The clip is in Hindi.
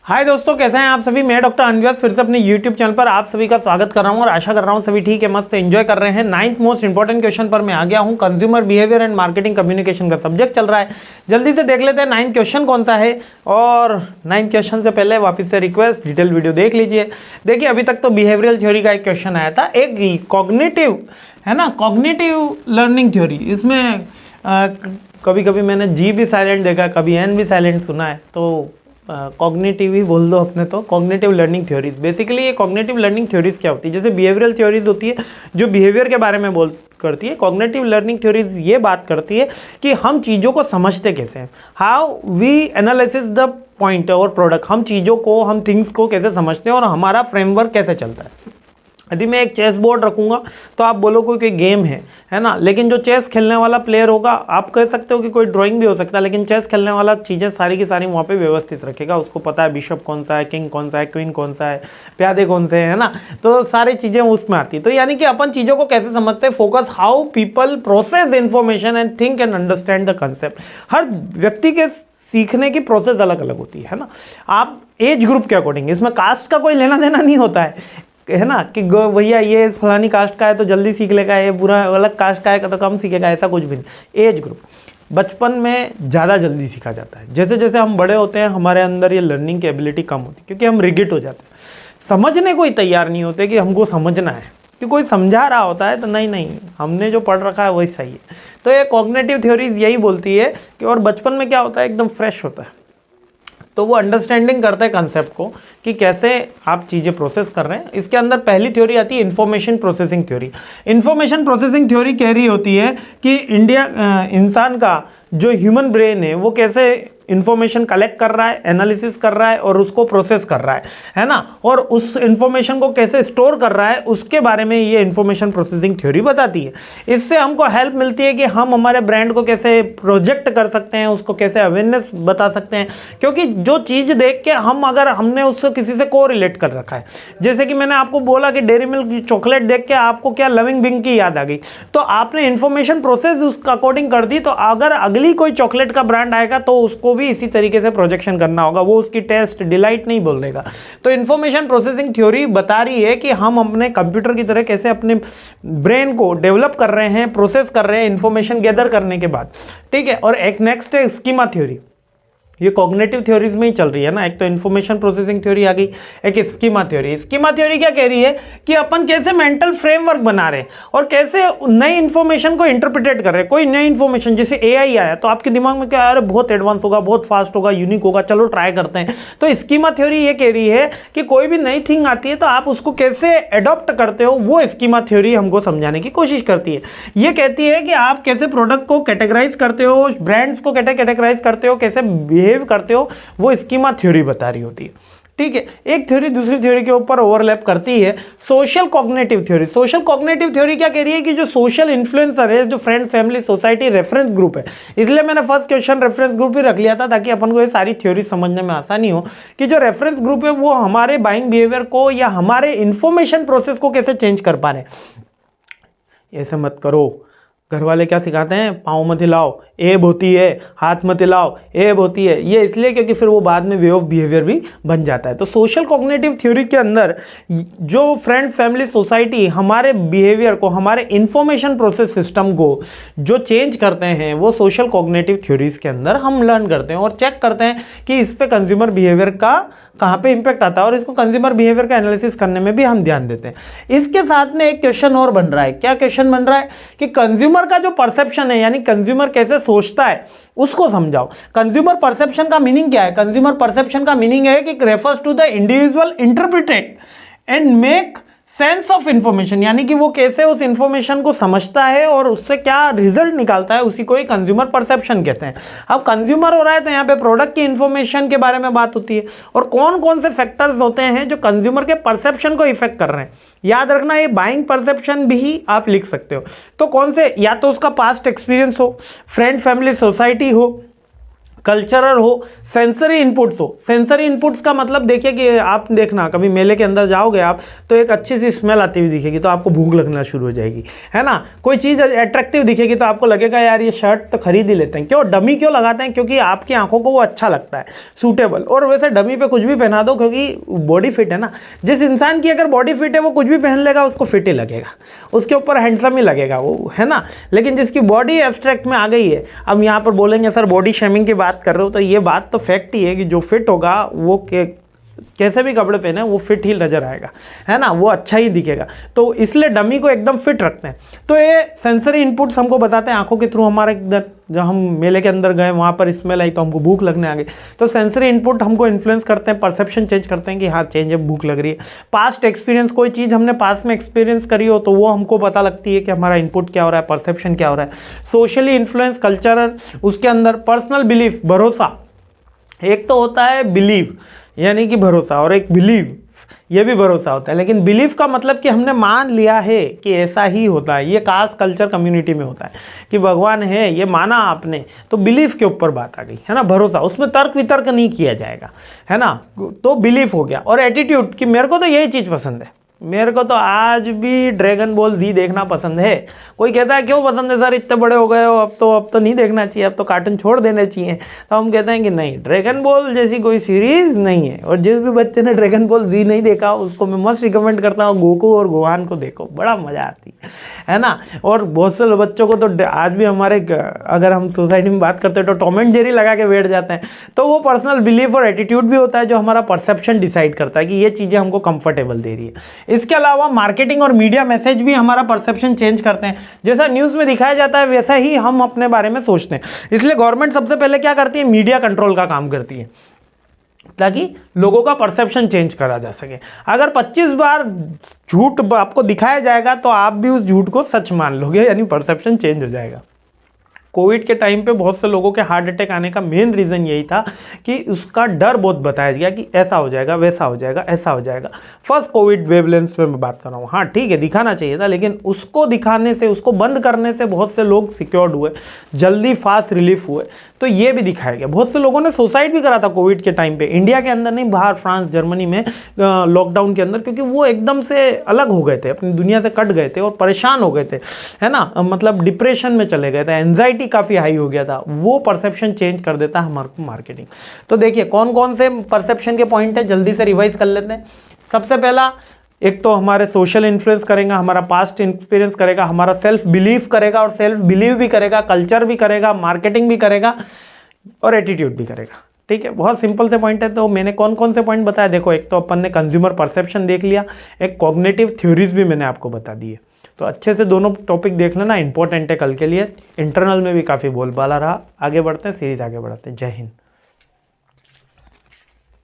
हाय दोस्तों, कैसे हैं आप सभी। मैं डॉक्टर अनव्यास फिर से अपने यूट्यूब चैनल पर आप सभी का स्वागत कर रहा हूं और आशा कर रहा हूं सभी ठीक है, मस्त एंजॉय कर रहे हैं। 9th मोस्ट इंपॉर्टेंट क्वेश्चन पर मैं आ गया हूं। Consumer behaviour and marketing communication का सब्जेक्ट चल रहा है। जल्दी से देख लेते हैं 9th क्वेश्चन कौन सा है। और 9th क्वेश्चन से पहले वापस से रिक्वेस्ट, डिटेल वीडियो देख लीजिए। देखिए, अभी तक तो बिहेवियरल थ्योरी का एक क्वेश्चन आया था, एक कॉग्निटिव है ना, कॉग्निटिव लर्निंग थ्योरी। इसमें कभी कभी मैंने जी भी साइलेंट देखा, कभी एन भी साइलेंट सुना है, तो कॉग्निटिव ही बोल दो अपने। तो कॉग्निटिव लर्निंग थ्योरीज, बेसिकली ये कॉग्निटिव लर्निंग थ्योरीज क्या होती है। जैसे बिहेवियरल थ्योरीज होती है जो बिहेवियर के बारे में करती है, कॉग्निटिव लर्निंग थ्योरीज ये बात करती है कि हम चीज़ों को समझते कैसे हैं, how we analysis the point और प्रोडक्ट। हम चीज़ों को, हम थिंग्स को कैसे समझते हैं और हमारा फ्रेमवर्क कैसे चलता है। यदि मैं एक चेस बोर्ड रखूंगा तो आप बोलोगे कि गेम है ना, लेकिन जो चेस खेलने वाला प्लेयर होगा, आप कह सकते हो कि कोई ड्राइंग भी हो सकता है, लेकिन चेस खेलने वाला चीज़ें सारी की सारी वहाँ पे व्यवस्थित रखेगा। उसको पता है बिशप कौन सा है, किंग कौन सा है, क्वीन कौन सा है, प्यादे कौन से है ना, तो सारी चीज़ें उसमें आती है। तो यानी कि अपन चीज़ों को कैसे समझते हैं, focus how people process information and think and understand the concept. हर व्यक्ति के सीखने की प्रोसेस अलग अलग होती है ना। आप एज ग्रुप के अकॉर्डिंग, इसमें कास्ट का कोई लेना देना नहीं होता है ना, कि भैया ये फलानी कास्ट का है तो जल्दी सीख लेगा, ये बुरा अलग कास्ट का है तो कम सीखेगा, ऐसा कुछ भी नहीं। एज ग्रुप बचपन में ज़्यादा जल्दी सीखा जाता है। जैसे जैसे हम बड़े होते हैं हमारे अंदर ये लर्निंग की एबिलिटी कम होती है, क्योंकि हम रिगिड हो जाते हैं, समझने को ही तैयार नहीं होते कि हमको समझना है। कि कोई समझा रहा होता है तो नहीं हमने जो पढ़ रखा है वही सही है। तो ये कॉग्निटिव थ्योरीज यही बोलती है कि, और बचपन में क्या होता है, एकदम फ्रेश होता है, तो वो अंडरस्टैंडिंग करता है कंसेप्ट को कि कैसे आप चीज़ें प्रोसेस कर रहे हैं। इसके अंदर पहली थ्योरी आती है information processing theory. Information processing theory कह रही होती है कि इंसान का जो ह्यूमन ब्रेन है वो कैसे इंफॉर्मेशन कलेक्ट कर रहा है, एनालिसिस कर रहा है और उसको प्रोसेस कर रहा है ना, और उस इंफॉर्मेशन को कैसे स्टोर कर रहा है, उसके बारे में ये इंफॉर्मेशन प्रोसेसिंग थ्योरी बताती है। इससे हमको हेल्प मिलती है कि हम हमारे ब्रांड को कैसे प्रोजेक्ट कर सकते हैं, उसको कैसे अवेयरनेस बता सकते हैं। क्योंकि जो चीज़ देख के हमने उसको किसी से को रिलेट कर रखा है, जैसे कि मैंने आपको बोला कि डेयरी मिल्क चॉकलेट देख के आपको क्या लविंग बिंग की याद आ गई, तो आपने इंफॉर्मेशन प्रोसेस उसका अकॉर्डिंग कर दी। तो अगर अगली कोई चॉकलेट का ब्रांड आएगा तो उसको भी इसी तरीके से प्रोजेक्शन करना होगा, वो उसकी टेस्ट डिलाइट नहीं बोल देगा। तो इंफॉर्मेशन प्रोसेसिंग थ्योरी बता रही है कि हम अपने कंप्यूटर की तरह कैसे अपने ब्रेन को डेवलप कर रहे हैं, प्रोसेस कर रहे हैं इंफॉर्मेशन गैदर करने के बाद, ठीक है। और एक नेक्स्ट है स्कीमा थ्योरी, ये कॉग्निटिव थ्योरीज में ही चल रही है ना। एक तो इंफॉर्मेशन प्रोसेसिंग थ्योरी आ गई, एक स्कीमा थ्योरी। स्कीमा थ्योरी क्या कह रही है कि अपन कैसे मेंटल फ्रेमवर्क बना रहे हैं और कैसे नई इंफॉर्मेशन को इंटरप्रिटेट कर रहे हैं। कोई नई इंफॉर्मेशन, जैसे एआई आया तो आपके दिमाग में क्या आ रहा है, बहुत एडवांस होगा, बहुत फास्ट होगा, यूनिक होगा, चलो ट्राई करते हैं। तो स्कीमा थ्योरी ये कह रही है कि कोई भी नई थिंग आती है तो आप उसको कैसे एडॉप्ट करते हो, वो स्कीमा थ्योरी हमको समझाने की कोशिश करती है। ये कहती है कि आप कैसे प्रोडक्ट को कैटेगराइज करते हो, ब्रांड्स को कैटेगराइज करते हो, कैसे करते हो, वो स्कीमा थ्योरी बता रही होती है, ठीक है। एक थ्योरी दूसरी थ्योरी के ऊपर ओवरलैप करती है, social cognitive theory. Social cognitive theory क्या कह रही है कि जो सोशल इन्फ्लुएंसर है, जो friend, family, society, reference group है, इसलिए मैंने फर्स्ट क्वेश्चन रेफरेंस ग्रुप भी रख लिया था ताकि अपन को ये सारी थ्योरी समझने में आसानी हो कि जो रेफरेंस ग्रुप है वो हमारे बाइंग बिहेवियर को या हमारे इंफॉर्मेशन प्रोसेस को कैसे चेंज कर पा रहे हैं। ऐसे मत करो, घर वाले क्या सिखाते हैं, पाँव मत हिलाओ, एब होती है, हाथ मत हिलाओ, एब होती है। ये इसलिए क्योंकि फिर वो बाद में वे ऑफ बिहेवियर भी बन जाता है। तो सोशल कॉग्निटिव थ्योरी के अंदर जो फ्रेंड्स, फैमिली, सोसाइटी हमारे बिहेवियर को, हमारे इंफॉर्मेशन प्रोसेस सिस्टम को जो चेंज करते हैं, वो सोशल कॉग्निटिव थ्योरीज के अंदर हम लर्न करते हैं और चेक करते हैं कि इस पे कंज्यूमर बिहेवियर का कहाँ पे इंपैक्ट आता है, और इसको कंज्यूमर बिहेवियर का एनालिसिस करने में भी हम ध्यान देते हैं। इसके साथ में एक क्वेश्चन और बन रहा है। क्या क्वेश्चन बन रहा है कि कंज्यूमर का जो परसेप्शन है, यानी कंज्यूमर कैसे सोचता है, उसको समझाओ। कंज्यूमर परसेप्शन का मीनिंग क्या है? कंज्यूमर परसेप्शन का मीनिंग है कि refers to the individual interpret and make sense of information, यानी कि वो कैसे उस इंफॉर्मेशन को समझता है और उससे क्या रिजल्ट निकालता है, उसी को ही कंज्यूमर परसेप्शन कहते हैं। अब कंज्यूमर हो रहा है तो यहाँ पे प्रोडक्ट की इंफॉर्मेशन के बारे में बात होती है और कौन कौन से फैक्टर्स होते हैं जो कंज्यूमर के परसेप्शन को इफेक्ट कर रहे हैं। याद रखना, ये बाइंग परसेप्शन भी आप लिख सकते हो। तो कौन से, या तो उसका पास्ट एक्सपीरियंस हो, फ्रेंड, फैमिली, सोसाइटी हो, कल्चरल हो, सेंसरी इनपुट्स हो। सेंसरी इनपुट्स का मतलब देखिए कि आप देखना कभी मेले के अंदर जाओगे आप तो एक अच्छी सी स्मेल आती हुई दिखेगी तो आपको भूख लगना शुरू हो जाएगी, है ना। कोई चीज़ अट्रैक्टिव दिखेगी तो आपको लगेगा यार ये शर्ट तो खरीद ही लेते हैं। क्यों डमी क्यों लगाते हैं? क्योंकि आपकी आंखों को वो अच्छा लगता है, सूटेबल। और वैसे डमी पे कुछ भी पहना दो क्योंकि बॉडी फिट है ना। जिस इंसान की अगर बॉडी फिट है वो कुछ भी पहन लेगा, उसको फिट ही लगेगा, उसके ऊपर हैंडसम ही लगेगा वो, है ना। लेकिन जिसकी बॉडी एब्स्ट्रैक्ट में आ गई है, अब यहाँ पर बोलेंगे सर बॉडी शेमिंग की बात कर रहे हो, तो ये बात तो फैक्ट ही है कि जो फिट होगा वो कैसे भी कपड़े पहने वो फिट ही नजर आएगा, है ना, वो अच्छा ही दिखेगा। तो इसलिए डमी को एकदम फिट रखते हैं। तो ये सेंसरी इनपुट्स हमको बताते हैं आंखों के थ्रू। हमारे इधर जब हम मेले के अंदर गए वहाँ पर स्मेल आई तो हमको भूख लगने आ गई। तो सेंसरी इनपुट हमको इन्फ्लुएंस करते हैं, परसेप्शन चेंज करते हैं कि हाँ चेंज है, भूख लग रही है। पास्ट एक्सपीरियंस, कोई चीज़ हमने पास्ट में एक्सपीरियंस करी हो तो वो हमको पता लगती है कि हमारा इनपुट क्या हो रहा है, परसेप्शन क्या हो रहा है। सोशली इन्फ्लुएंस, कल्चरल, उसके अंदर पर्सनल बिलीफ, भरोसा। एक तो होता है बिलीव यानी कि भरोसा, और एक बिलीव ये भी भरोसा होता है। लेकिन बिलीफ का मतलब कि हमने मान लिया है कि ऐसा ही होता है। ये कास्ट कल्चर कम्युनिटी में होता है कि भगवान है, ये माना आपने, तो बिलीफ के ऊपर बात आ गई, है ना। भरोसा, उसमें तर्क वितर्क नहीं किया जाएगा, है ना, तो बिलीफ हो गया। और एटीट्यूड कि मेरे को तो यही चीज़ पसंद है, मेरे को तो आज भी ड्रैगन बॉल जी देखना पसंद है। कोई कहता है क्यों पसंद है सर, इतने बड़े हो गए हो, अब तो नहीं देखना चाहिए, अब तो कार्टून छोड़ देने चाहिए। तो हम कहते हैं कि नहीं, ड्रैगन बॉल जैसी कोई सीरीज़ नहीं है। और जिस भी बच्चे ने ड्रैगन बॉल जी नहीं देखा उसको मैं मस्त रिकमेंड करता हूँ, गोकू और गोहान को देखो, बड़ा मज़ा आती है ना। और बहुत से बच्चों को तो आज भी हमारे, अगर हम सोसाइटी में बात करते हैं तो टॉम एंड जेरी लगा के बैठ जाते हैं। तो वो पर्सनल बिलीफ और एटीट्यूड भी होता है जो हमारा परसेप्शन डिसाइड करता है कि ये चीज़ें हमको कंफर्टेबल दे रही है। इसके अलावा मार्केटिंग और मीडिया मैसेज भी हमारा परसेप्शन चेंज करते हैं। जैसा न्यूज़ में दिखाया जाता है वैसा ही हम अपने बारे में सोचते हैं। इसलिए गवर्नमेंट सबसे पहले क्या करती है, मीडिया कंट्रोल का काम करती है ताकि लोगों का परसेप्शन चेंज करा जा सके। अगर 25 बार झूठ आपको दिखाया जाएगा तो आप भी उस झूठ को सच मान लोगे, यानी परसेप्शन चेंज हो जाएगा। कोविड के टाइम पे बहुत से लोगों के हार्ट अटैक आने का मेन रीज़न यही था कि उसका डर बहुत बताया गया कि ऐसा हो जाएगा, वैसा हो जाएगा, ऐसा हो जाएगा। फर्स्ट कोविड वेवलेंस पे मैं बात कर रहा हूँ। हाँ ठीक है, दिखाना चाहिए था, लेकिन उसको दिखाने से, उसको बंद करने से बहुत से लोग सिक्योर्ड हुए, जल्दी फास्ट रिलीफ हुए। तो ये भी दिखाया गया। बहुत से लोगों ने सुसाइड भी करा था कोविड के टाइम पे, इंडिया के अंदर नहीं, बाहर फ्रांस जर्मनी में लॉकडाउन के अंदर, क्योंकि वो एकदम से अलग हो गए थे, अपनी दुनिया से कट गए थे और परेशान हो गए थे, है ना, मतलब डिप्रेशन में चले गए थे, एंजाइटी काफी हाई हो गया था। वो परसेप्शन चेंज कर देता है हमारे मार्केटिंग। तो देखिए कौन कौन से परसेप्शन के पॉइंट है, जल्दी से रिवाइज कर लेते हैं। सबसे पहला, एक तो हमारे सोशल इन्फ्लुएंस करेगा, हमारा पास्ट एक्सपीरियंस करेगा, हमारा सेल्फ बिलीफ करेगा, और सेल्फ बिलीव भी करेगा, कल्चर भी करेगा, मार्केटिंग भी करेगा, और एटीट्यूड भी करेगा। ठीक है, बहुत सिंपल से पॉइंट है। तो मैंने कौन कौन से पॉइंट बताया, देखो एक तो अपन ने कंज्यूमर परसेप्शन देख लिया, एक कॉग्निटिव थ्योरीज भी मैंने आपको बता दी है। तो अच्छे से दोनों टॉपिक देख लेना, इंपॉर्टेंट है कल के लिए। इंटरनल में भी काफ़ी बोलबाला रहा। आगे बढ़ते हैं, सीरीज आगे बढ़ते हैं। जय हिंद।